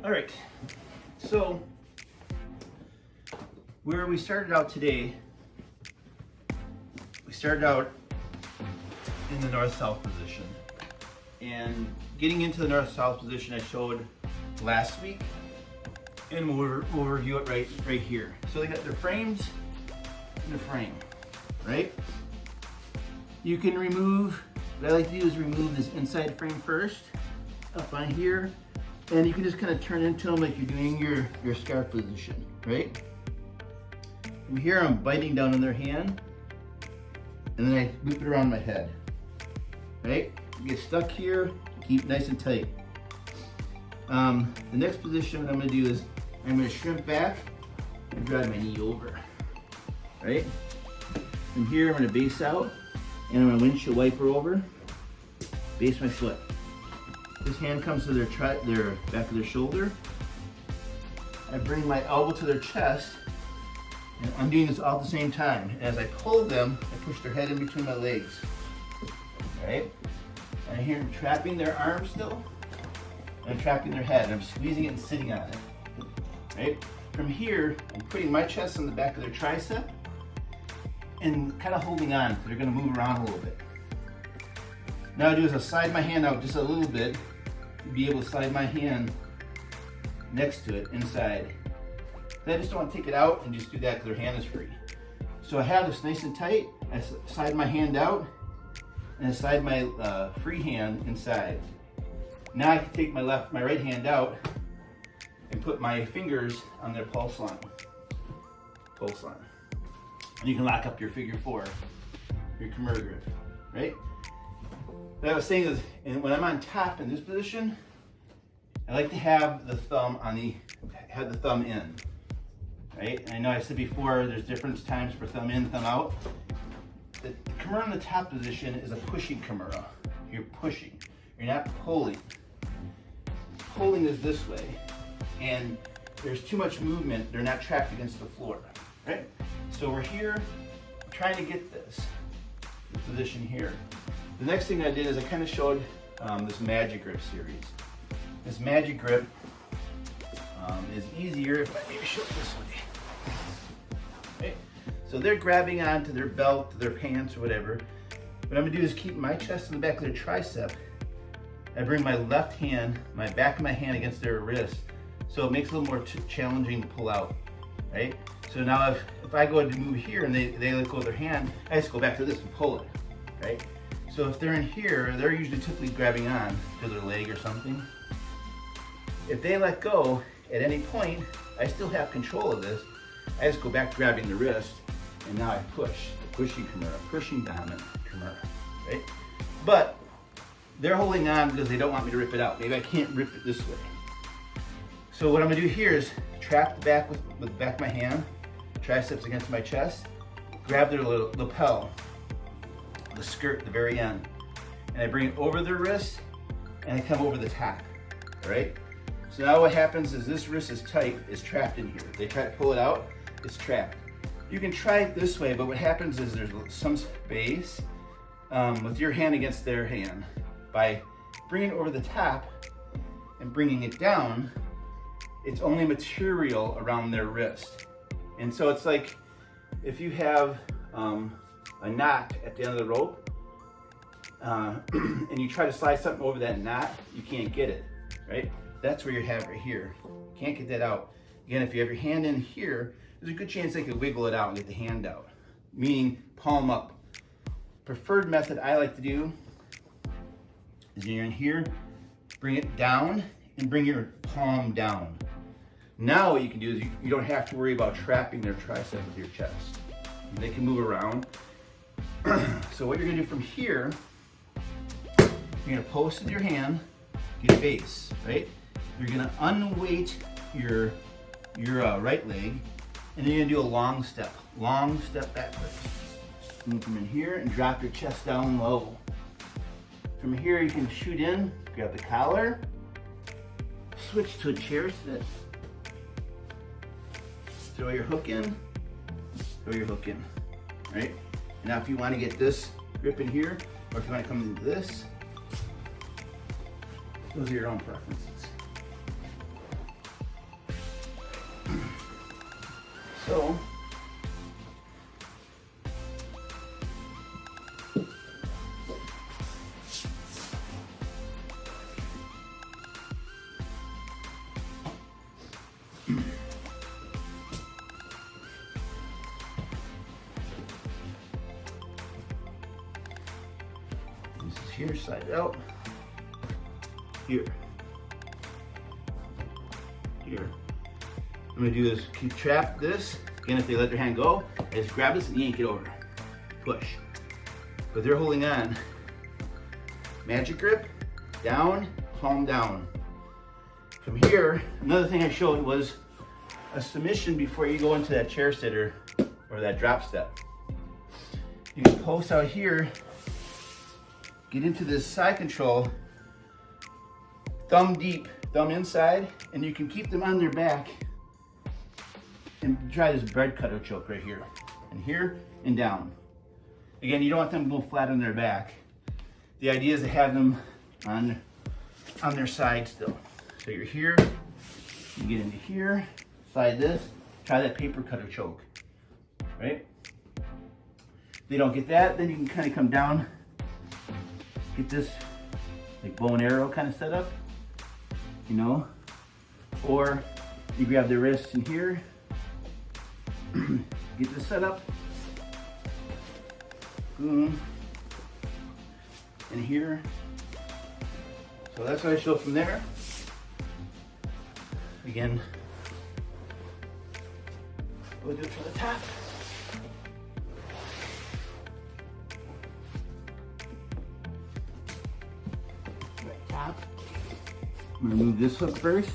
All right, so where we started out today, we started out in the north-south position. And getting into the north-south position I showed last week, and we'll review it right here. So they got their frames and the frame, right? You can remove, what I like to do is remove this inside frame first, up on here, and you can just kind of turn into them like you're doing your scarf position, right? From here I'm biting down on their hand, and then I loop it around my head, right? You get stuck here, keep nice and tight. The next position what I'm gonna do is I'm gonna shrimp back and drive my knee over, right? From here I'm gonna base out, and I'm gonna windshield wiper over, base my foot. This hand comes to their back of their shoulder. I bring my elbow to their chest, and I'm doing this all at the same time. And as I pull them, I push their head in between my legs, right? And here I'm trapping their arms still, and I'm trapping their head, and I'm squeezing it and sitting on it, right? From here, I'm putting my chest on the back of their tricep, and kind of holding on, so they're gonna move around a little bit. Now I do is I slide my hand out just a little bit, to be able to slide my hand next to it, inside. I just don't want to take it out and just do that because their hand is free. So I have this nice and tight, I slide my hand out, and I slide my free hand inside. Now I can take my right hand out and put my fingers on their pulse line. And you can lock up your figure 4, your Kimura grip, right? What I was saying is, and when I'm on top in this position, I like to have the thumb in, right? And I know I said before, there's different times for thumb in, thumb out. The Kimura in the top position is a pushing Kimura. You're pushing, you're not pulling. Pulling is this way, and there's too much movement, they're not trapped against the floor, right? So we're here trying to get this position here. The next thing I did is I kind of showed this Magic Grip series. This Magic Grip is easier if I maybe show it this way. Right? So they're grabbing onto their belt, their pants, or whatever. What I'm gonna do is keep my chest in the back of their tricep. I bring my left hand, my back of my hand against their wrist, so it makes it a little more challenging to pull out, right? So now if I go to move here and they let go of their hand, I just go back to this and pull it, right? So if they're in here, they're usually typically grabbing on to their leg or something. If they let go at any point, I still have control of this. I just go back to grabbing the wrist, and now I push, the pushing Kimura, pushing dominant Kimura, right? But they're holding on because they don't want me to rip it out. Maybe I can't rip it this way. So what I'm gonna do here is trap the back with the back of my hand, triceps against my chest, grab their lapel, the skirt at the very end, and I bring it over their wrist, and I come over the top, all right? So now what happens is this wrist is tight, is trapped in here. They try to pull it out, it's trapped. You can try it this way, but what happens is there's some space with your hand against their hand. By bringing it over the top and bringing it down, it's only material around their wrist. And so it's like if you have a knot at the end of the rope and you try to slide something over that knot, you can't get it, right? That's where you have right here. Can't get that out. Again, if you have your hand in here, there's a good chance they could wiggle it out and get the hand out, meaning palm up. Preferred method I like to do is you're in here, bring it down and bring your palm down. Now what you can do is you don't have to worry about trapping their tricep with your chest. They can move around. So what you're gonna do from here, you're gonna post with your hand, get a base, right? You're gonna unweight your right leg, and then you're gonna do a long step backwards. Move from in here and drop your chest down low. From here you can shoot in, grab the collar, switch to a chair sit, throw your hook in, right? Now if you want to get this grip in here, or if you want to come into this, those are your own preferences. So this is here, slide it out. Here. Here. I'm gonna do is keep trap this. Again, if they let their hand go, I just grab this and yank it over. Push. But they're holding on. Magic grip, down, palm down. From here, another thing I showed was a submission before you go into that chair sitter or that drop step. You can post out here, get into this side control, thumb deep, thumb inside, and you can keep them on their back and try this bread cutter choke right here. And here and down. Again, you don't want them to go flat on their back. The idea is to have them on their side still. So you're here, you get into here, slide this, try that paper cutter choke, right? If they don't get that, then you can kind of come down, get this like bow and arrow kind of setup, you know? Or you grab the wrists in here, get this set up, boom, and here. So that's what I show from there. Again, we'll do it for the top. Right top. I'm gonna move this hook first.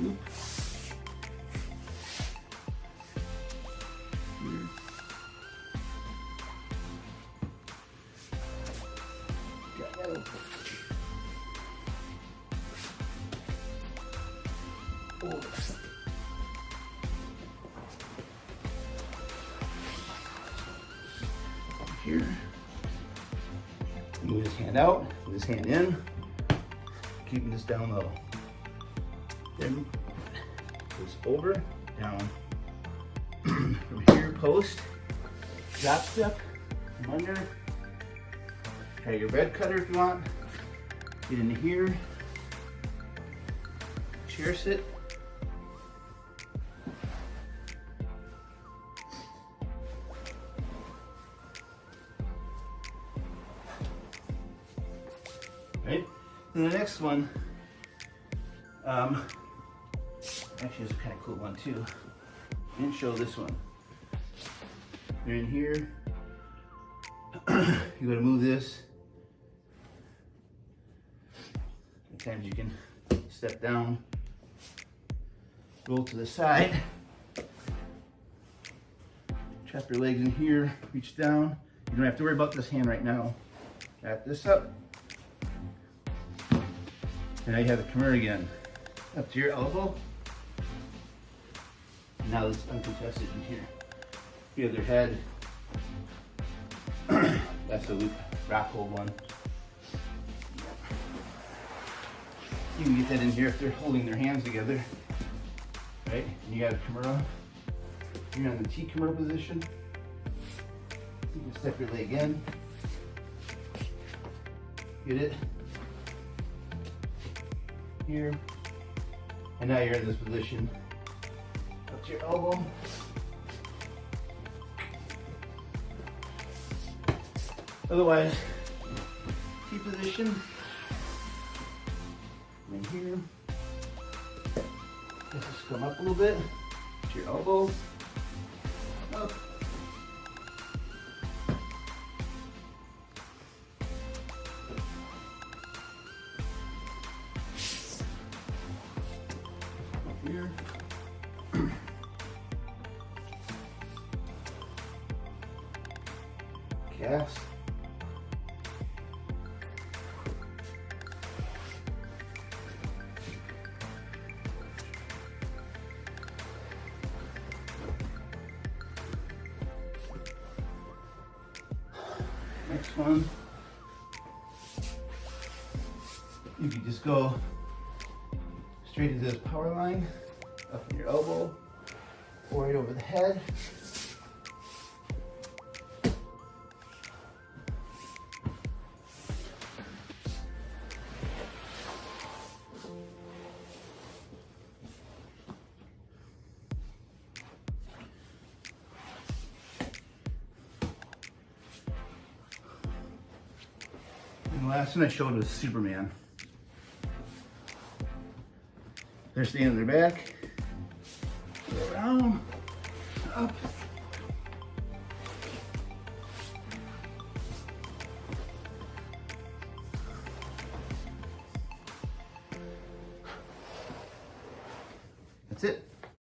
Oop. Here. Got that open. Here. Move this hand out, move this hand in, keeping this down low. Then this over, down. From here, post, drop step, come under. Try your bread cutter if you want. Get into here. Chair sit. Right? And the next one, actually it's a kind of cool one too. I didn't show this one. You're in here. You're gonna move this. Sometimes you can step down, roll to the side, trap your legs in here, reach down. You don't have to worry about this hand right now. Wrap this up. And now you have the Kimura again. Up to your elbow. And now it's uncontested in here. You have their head. That's the rock hold one. You can get that in here if they're holding their hands together. Right? And you got a Kimura. You're on the T Kimura position. You can step your leg in. Get it? Here. And now you're in this position. Up to your elbow. Otherwise, T position. And then here. Let's just come up a little bit. To your elbow. Up. Here. Cast. Next one. You can just go straight into this power line. up in your elbow, or right over the head. And the last one I showed was Superman. They're standing on their back, go around, up,